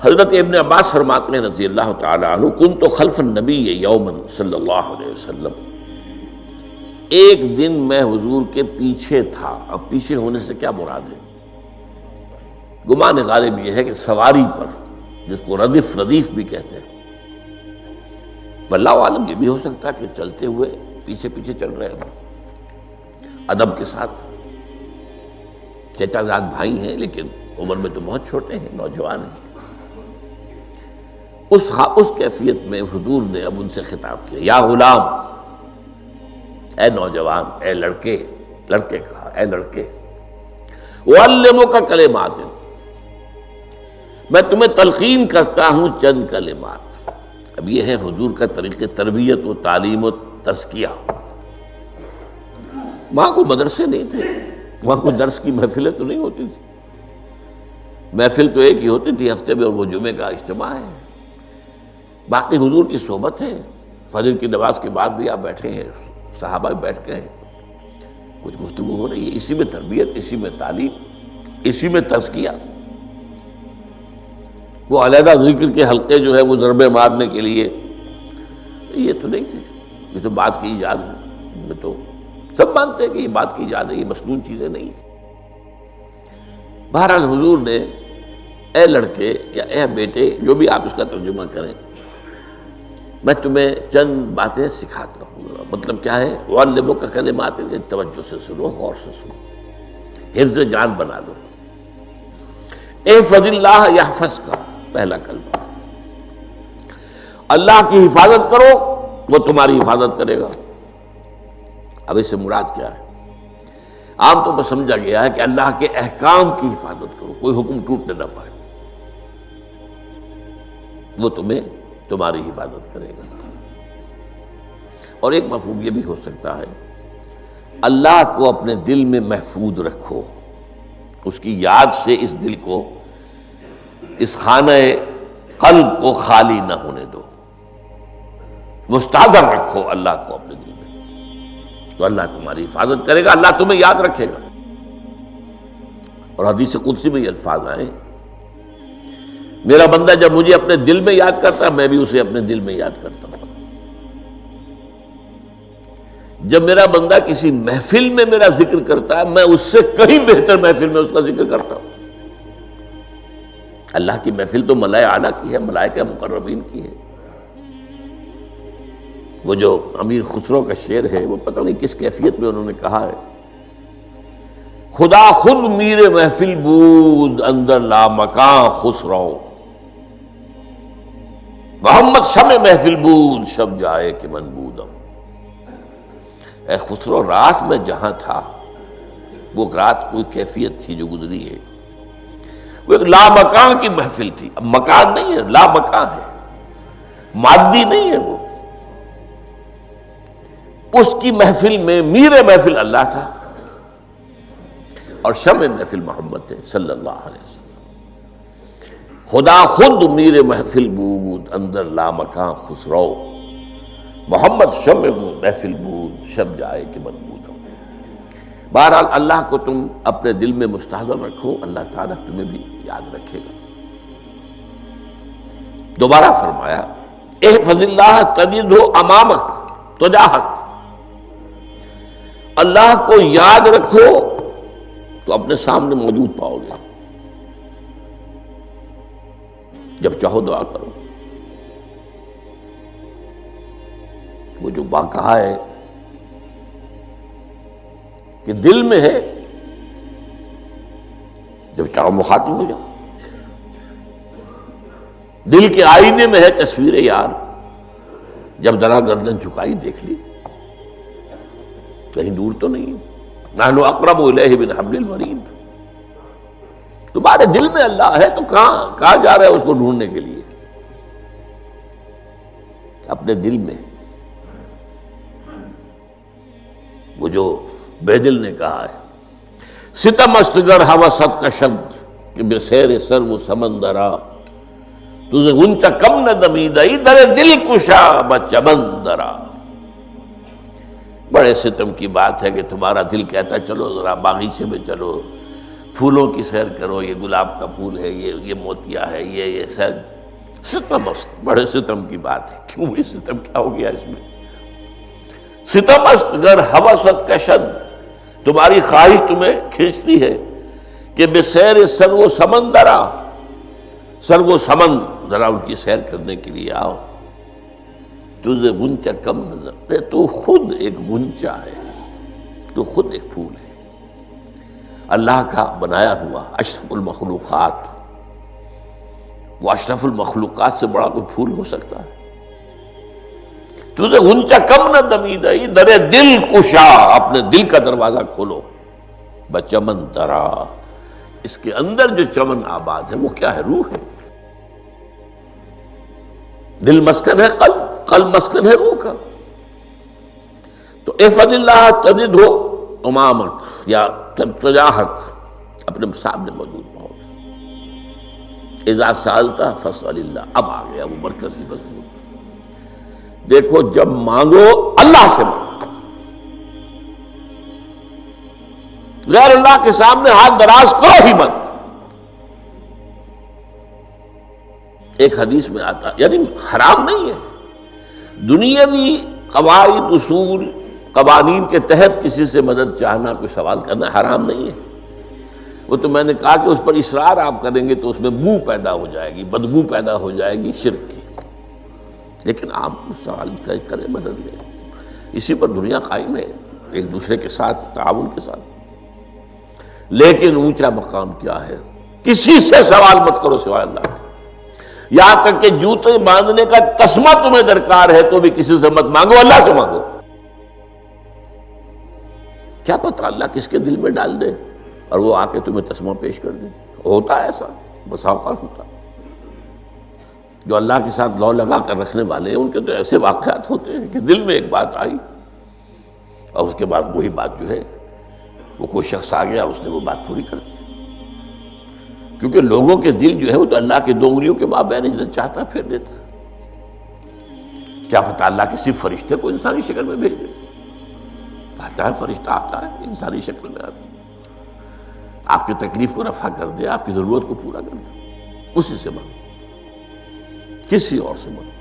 حضرت ابن عباس فرماتے ہیں رضی اللہ تعالی عنہ، کنت خلف النبی یوما صلی اللہ علیہ وسلم، ایک دن میں حضور کے پیچھے تھا۔ اب پیچھے ہونے سے کیا مراد ہے؟ گمان غالب یہ ہے کہ سواری پر، جس کو ردیف بھی کہتے ہیں، واللہ عالم یہ بھی ہو سکتا ہے کہ چلتے ہوئے پیچھے پیچھے چل رہے ہیں ادب کے ساتھ۔ چچا زاد بھائی ہیں لیکن عمر میں تو بہت چھوٹے ہیں، نوجوان ہیں۔ اس کیفیت میں حضور نے اب ان سے خطاب کیا، یا غلام، اے نوجوان، اے لڑکے کہا، اے لڑکے، اعلمک کلمات، میں تمہیں تلقین کرتا ہوں چند کلمات۔ اب یہ ہے حضور کا طریقہ تربیت و تعلیم و تزکیہ۔ وہاں کوئی مدرسے نہیں تھے، وہاں کوئی درس کی محفلیں تو نہیں ہوتی تھی، محفل تو ایک ہی ہوتی تھی ہفتے میں، اور وہ جمعے کا اجتماع ہے۔ باقی حضور کی صحبت ہے، فجر کی نماز کے بعد بھی آپ بیٹھے ہیں، صحابہ بھی بیٹھ گئے ہیں، کچھ گفتگو ہو رہی ہے، اسی میں تربیت، اسی میں تعلیم، اسی میں تزکیہ۔ وہ علیحدہ ذکر کے حلقے جو ہے وہ ضربے مارنے کے لیے، یہ تو نہیں تھے، یہ تو بات کی ایجاد میں تو سب مانتے ہیں کہ یہ بات کی ایجاد ہے، یہ مسنون چیزیں نہیں۔ بہرحال حضور نے اے لڑکے یا اے بیٹے، جو بھی آپ اس کا ترجمہ کریں، میں تمہیں چند باتیں سکھاتا ہوں۔ مطلب کیا ہے؟ وَعَلِّمُكَ كَلِمَاتٍ، توجہ سے سنو، غور سے سنو، حفظ جان بنا لو۔ احفظ اللہ یحفظک، پہلا کلمہ، اللہ کی حفاظت کرو وہ تمہاری حفاظت کرے گا۔ اب اس سے مراد کیا ہے؟ عام طور پر سمجھا گیا ہے کہ اللہ کے احکام کی حفاظت کرو، کوئی حکم ٹوٹنے نہ پائے، وہ تمہاری حفاظت کرے گا۔ اور ایک مفہوم یہ بھی ہو سکتا ہے، اللہ کو اپنے دل میں محفوظ رکھو، اس کی یاد سے اس دل کو، اس خانہ قلب کو خالی نہ ہونے دو، مستحضر رکھو اللہ کو اپنے دل میں، تو اللہ تمہاری حفاظت کرے گا، اللہ تمہیں یاد رکھے گا۔ اور حدیث قدسی میں یہ الفاظ آئے، میرا بندہ جب مجھے اپنے دل میں یاد کرتا ہے، میں بھی اسے اپنے دل میں یاد کرتا ہوں۔ جب میرا بندہ کسی محفل میں میرا ذکر کرتا ہے، میں اس سے کہیں بہتر محفل میں اس کا ذکر کرتا ہوں۔ اللہ کی محفل تو ملائے اعلیٰ کی ہے، ملائکہ مقربین کی ہے۔ وہ جو امیر خسرو کا شعر ہے، وہ پتہ نہیں کس کیفیت میں انہوں نے کہا ہے، خدا خود میر محفل بود اندر لامکاں خسرو، محمد شمع محفل بود شب جائے کہ من بودم۔ اے خسرو، رات میں جہاں تھا، وہ رات کوئی کیفیت تھی جو گزری ہے، وہ ایک لامکان کی محفل تھی۔ اب مکان نہیں ہے، لامکان ہے، مادی نہیں ہے وہ۔ اس کی محفل میں میر محفل اللہ تھا اور شمع محفل محمد تھے صلی اللہ علیہ وسلم۔ خدا خود میر محفل بود اندر لامکان خسرو، محمد شمع محفل بود شب جائے کہ من بودم۔ بہرحال اللہ کو تم اپنے دل میں مستحضر رکھو، اللہ تعالیٰ تمہیں بھی یاد رکھے گا۔ دوبارہ فرمایا، احفظ اللہ تجدہ امامک تجاہک، اللہ کو یاد رکھو تو اپنے سامنے موجود پاؤ گے، جب چاہو دعا کرو۔ وہ جو بات کہا ہے کہ دل میں ہے، جب چاہو مخاطب ہو جاؤ۔ دل کے آئینے میں ہے تصویر یار، جب ذرا گردن جھکائی دیکھ لی، کہیں دور تو نہیں، نحن اقرب الیہ من حبل الورید۔ تمہارے دل میں اللہ ہے تو کہاں جا رہے ہو اس کو ڈھونڈنے کے لیے؟ اپنے دل میں۔ وہ جو بے دل نے کہا ہے، ستم استگر ہوست کا شبد کہ بے سیر سر وہ سمندرا، تجھے غنچہ کم نہ دمیدہ در دل کشا بچمندرا۔ بڑے ستم کی بات ہے کہ تمہارا دل کہتا ہے چلو ذرا باغیچے میں چلو، پھولوں کی سیر کرو، یہ گلاب کا پھول ہے، یہ موتیا ہے، یہ سیر، ستم است، بڑے ستم کی بات ہے، کیوں یہ ستم، کیا ہو گیا اس میں؟ ستم است گر ہوست کشد، تمہاری خواہش تمہیں کھینچتی ہے کہ بے سیر سر و سمندرا، سر و سمن ذرا ان کی سیر کرنے کے لیے آؤ، تجھے غنچہ کم نظر، تو خود ایک غنچہ ہے، تو خود ایک پھول ہے، اللہ کا بنایا ہوا اشرف المخلوقات، وہ اشرف المخلوقات سے بڑا کوئی پھول ہو سکتا ہے؟ تجھے غنچہ کم نہ دمیدہی، در دل کشا، اپنے دل کا دروازہ کھولو، بچمن درا، اس کے اندر جو چمن آباد ہے وہ کیا ہے؟ روح ہے، دل مسکن ہے قلب، قلب مسکن ہے روح کا، تو احفظ اللہ تجدہ امامک یا تجاہک، اپنے سامنے موجود پاؤ، اذا سالتا فاسأل اللہ، اب آ گیا وہ مرکزی مضمون، دیکھو جب مانگو اللہ سے مانگو، غیر اللہ کے سامنے ہاتھ دراز کرو ہی مت۔ ایک حدیث میں آتا، یعنی حرام نہیں ہے، دنیاوی قواعد اصول قوانین کے تحت کسی سے مدد چاہنا، کوئی سوال کرنا حرام نہیں ہے، وہ تو میں نے کہا کہ اس پر اصرار آپ کریں گے تو اس میں بو پیدا ہو جائے گی، بدبو پیدا ہو جائے گی شرک کی، لیکن آپ سوال کریں، مدد لیں، اسی پر دنیا قائم ہے، ایک دوسرے کے ساتھ تعاون کے ساتھ، لیکن اونچا مقام کیا ہے؟ کسی سے سوال مت کرو سوائے اللہ کے، یہاں تک کہ جوتے باندھنے کا تسمہ تمہیں درکار ہے تو بھی کسی سے مت مانگو، اللہ سے مانگو، کیا پتہ اللہ کس کے دل میں ڈال دے اور وہ آ کے تمہیں تسمہ پیش کر دے، ہوتا ہے ایسا، بسا اوقات ہوتا ہے، جو اللہ کے ساتھ لو لگا کر رکھنے والے ہیں ان کے تو ایسے واقعات ہوتے ہیں کہ دل میں ایک بات آئی اور اس کے بعد وہی بات جو ہے وہ کوئی شخص آ گیا، اس نے وہ بات پوری کر دی، کیونکہ لوگوں کے دل جو ہے وہ تو اللہ کے دو انگلیوں کے مابین جسے چاہتا پھیر دیتا، کیا پتہ اللہ کسی فرشتے کو انسانی شکل میں بھیج دے، آتا ہے فرشتہ، آتا ہے انسانی شکل میں، آتا ہے آپ کی تکلیف کو رفع کر دے، آپ کی ضرورت کو پورا کر دے، اسی سے مانگو، کسی اور سے مانگو۔